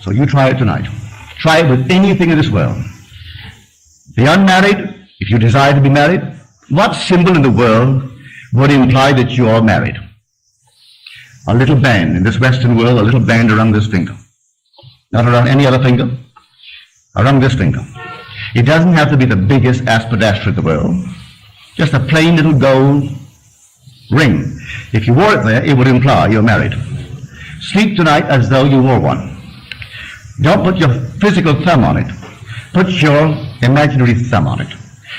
So you try it tonight. Try it with anything in this world. The unmarried, if you desire to be married, what symbol in the world would imply that you are married? A little band in this Western world, a little band around this finger. Not around any other finger, around this finger. It doesn't have to be the biggest aspidastra in the world. Just a plain little gold ring. If you wore it there, it would imply you're married. Sleep tonight as though you wore one. Don't put your physical thumb on it. Put your imaginary thumb on it.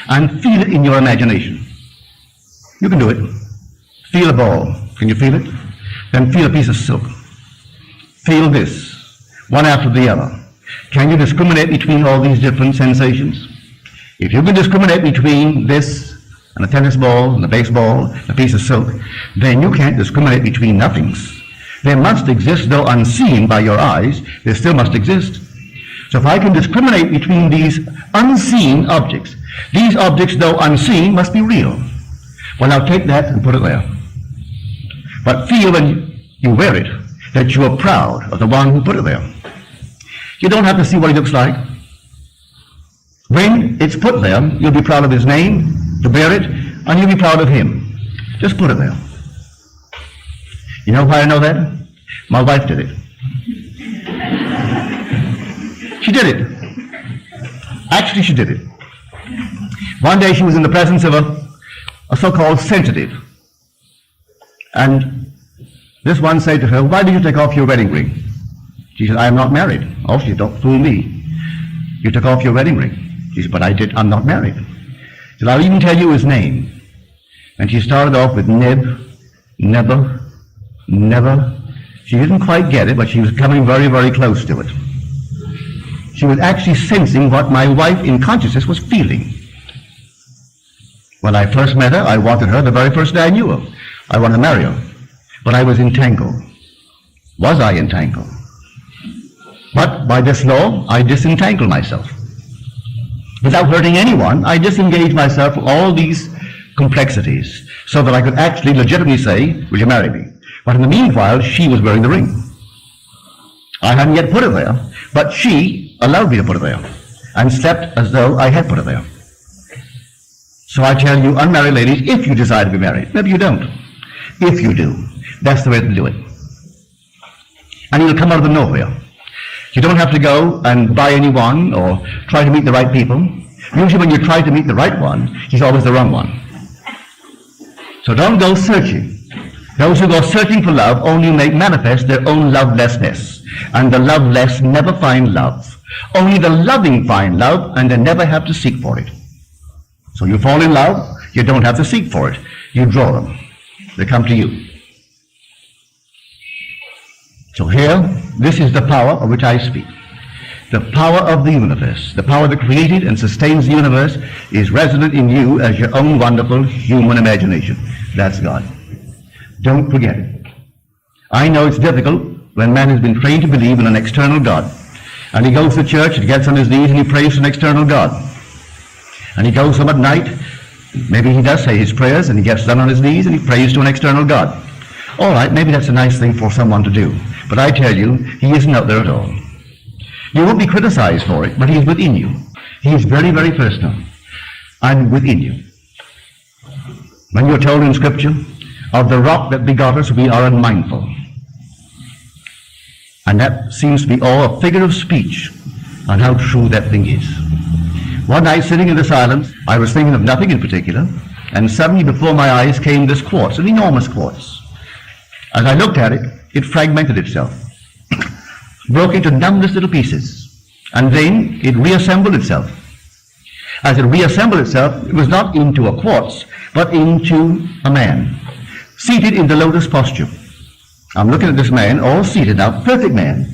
And feel it in your imagination. You can do it. Feel a ball. Can you feel it? Then feel a piece of silk. Feel this, one after the other. Can you discriminate between all these different sensations? If you can discriminate between this and a tennis ball and a baseball, and a piece of silk, then you can't discriminate between nothings. They must exist, though unseen by your eyes, they still must exist. So if I can discriminate between these unseen objects, these objects, though unseen, must be real. Well, now take that and put it there. But feel when you wear it that you are proud of the one who put it there. You don't have to see what he looks like. When it's put there, you'll be proud of his name, to bear it, and you'll be proud of him. Just put it there. You know why I know that? My wife did it. She did it. Actually, she did it. One day she was in the presence of a so-called sensitive. And this one said to her, "Why did you take off your wedding ring?" She said, "I am not married." "Oh," she said, "don't fool me. You took off your wedding ring." She said, "But I'm not married." She said, "I'll even tell you his name." And she started off with never. She didn't quite get it, but she was coming very, very close to it. She was actually sensing what my wife in consciousness was feeling. When I first met her, I wanted her the very first day I knew her. I wanted to marry her. But I was entangled. Was I entangled? But by this law, I disentangled myself. Without hurting anyone, I disengaged myself from all these complexities so that I could actually legitimately say, "Will you marry me?" But in the meanwhile, she was wearing the ring. I hadn't yet put it there, but she allowed me to put it there and slept as though I had put it there. So I tell you, unmarried ladies, if you desire to be married, maybe you don't. If you do, that's the way to do it. And you'll come out of the nowhere. You don't have to go and buy anyone or try to meet the right people. Usually when you try to meet the right one, he's always the wrong one. So don't go searching. Those who go searching for love only make manifest their own lovelessness. And the loveless never find love. Only the loving find love, and they never have to seek for it. So you fall in love, you don't have to seek for it. You draw them. They come to you. So here, this is the power of which I speak. The power of the universe, the power that created and sustains the universe, is resident in you as your own wonderful human imagination. That's God. Don't forget it. I know it's difficult when man has been trained to believe in an external God. And he goes to church and gets on his knees and he prays to an external God. And he goes home at night, maybe he does say his prayers, and he gets down on his knees and he prays to an external God. All right, maybe that's a nice thing for someone to do. But I tell you, he isn't out there at all. You won't be criticized for it, but he is within you. He is very, very personal and within you. When you're told in Scripture, of the rock that begot us, we are unmindful. And that seems to be all a figure of speech on how true that thing is. One night, sitting in the silence, I was thinking of nothing in particular, and suddenly before my eyes came this quartz, an enormous quartz. As I looked at it, it fragmented itself, broke into numberless little pieces, and then it reassembled itself. As it reassembled itself, it was not into a quartz, but into a man, seated in the lotus posture. I'm looking at this man, all seated now, perfect man.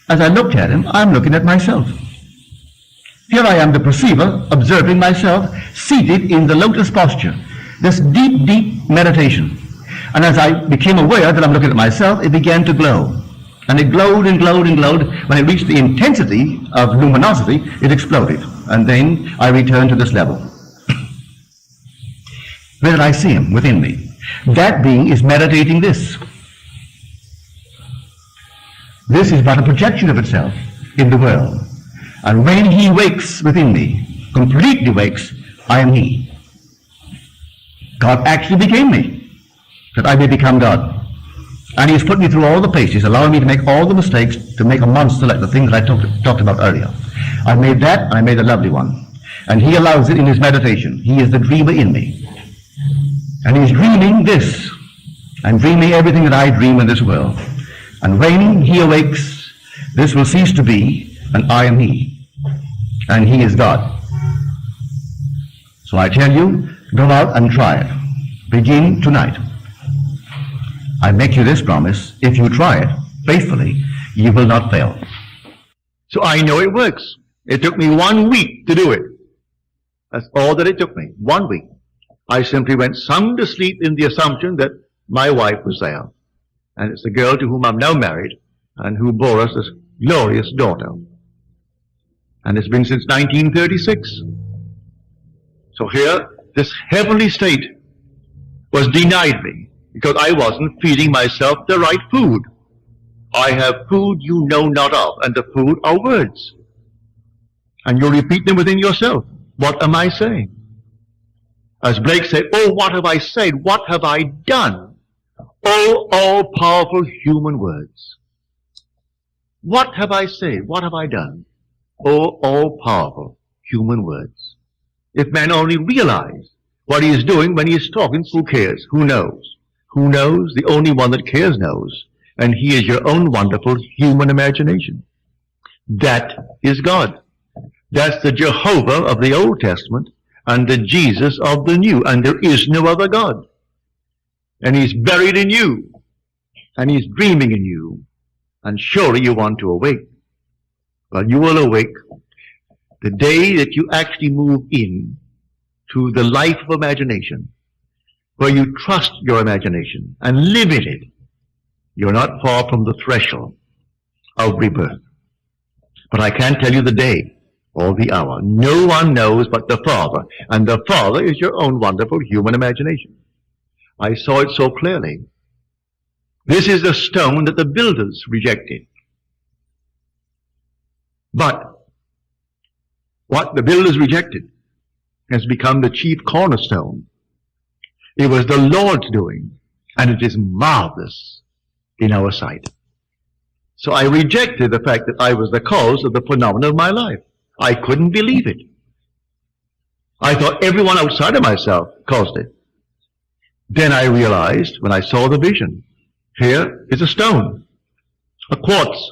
As I looked at him, I'm looking at myself. Here I am, the perceiver, observing myself, seated in the lotus posture. This deep, deep meditation. And as I became aware that I'm looking at myself, it began to glow. And it glowed and glowed and glowed. When it reached the intensity of luminosity, it exploded. And then I returned to this level. Where did I see him? Within me. That being is meditating this. This is but a projection of itself. in the world. And when he wakes within me, completely wakes, I am he. God actually became me, that I may become God. And he's put me through all the paces, allowing me to make all the mistakes, to make a monster like the things that I talked about earlier. I made that, and I made a lovely one. And he allows it in his meditation. He is the dreamer in me. And he's dreaming this. I'm dreaming everything that I dream in this world. And when he awakes, this will cease to be, and I am he. And he is God. So I tell you, go out and try it. Begin tonight. I make you this promise: if you try it faithfully, you will not fail. So I know it works. It took me 1 week to do it. That's all that it took me. 1 week. I simply went sound to sleep in the assumption that my wife was there. And it's the girl to whom I'm now married and who bore us this glorious daughter. And it's been since 1936. So here, this heavenly state was denied me because I wasn't feeding myself the right food. I have food you know not of, and the food are words. And you repeat them within yourself. What am I saying? As Blake said, oh, what have I said? What have I done? Oh, all-powerful human words. What have I said? What have I done? Oh, all-powerful human words. If man only realized what he is doing when he is talking, who cares? Who knows? Who knows? The only one that cares knows. And he is your own wonderful human imagination. That is God. That's the Jehovah of the Old Testament and the Jesus of the New. And there is no other God. And he's buried in you. And he's dreaming in you. And surely you want to awake. But you will awake the day that you actually move in to the life of imagination, where you trust your imagination and live in it. You're not far from the threshold of rebirth. But I can't tell you the day or the hour. No one knows but the Father, and the Father is your own wonderful human imagination. I saw it so clearly. This is the stone that the builders rejected. But what the builders rejected has become the chief cornerstone. It was the Lord's doing, and it is marvelous in our sight. So I rejected the fact that I was the cause of the phenomenon of my life. I couldn't believe it. I thought everyone outside of myself caused it. Then I realized, when I saw the vision, here is a stone, a quartz,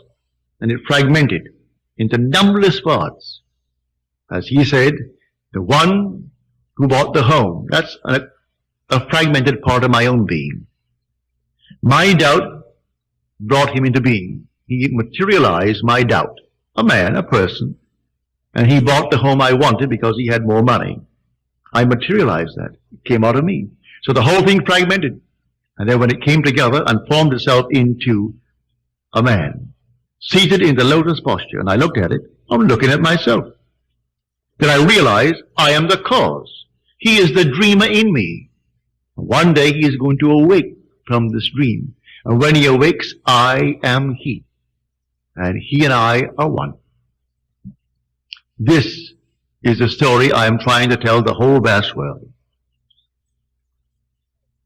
and it fragmented into numberless parts. As he said, the one who bought the home, that's a fragmented part of my own being. My doubt brought him into being. He materialized my doubt. A man, a person. And he bought the home I wanted because he had more money. I materialized that. It came out of me. So the whole thing fragmented. And then when it came together and formed itself into a man, seated in the lotus posture, and I looked at it, I'm looking at myself. Then I realized I am the cause. He is the dreamer in me. One day he is going to awake from this dream. And when he awakes, I am he. And he and I are one. This is the story I am trying to tell the whole vast world.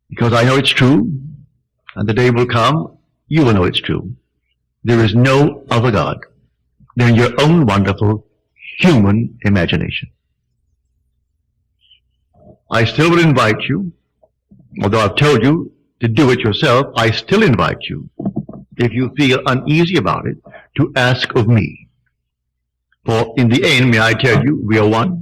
Because I know it's true, and the day will come, you will know it's true. There is no other God than your own wonderful human imagination. I still would invite you, although I've told you to do it yourself, I still invite you, if you feel uneasy about it, to ask of me. For in the end, may I tell you, we are one.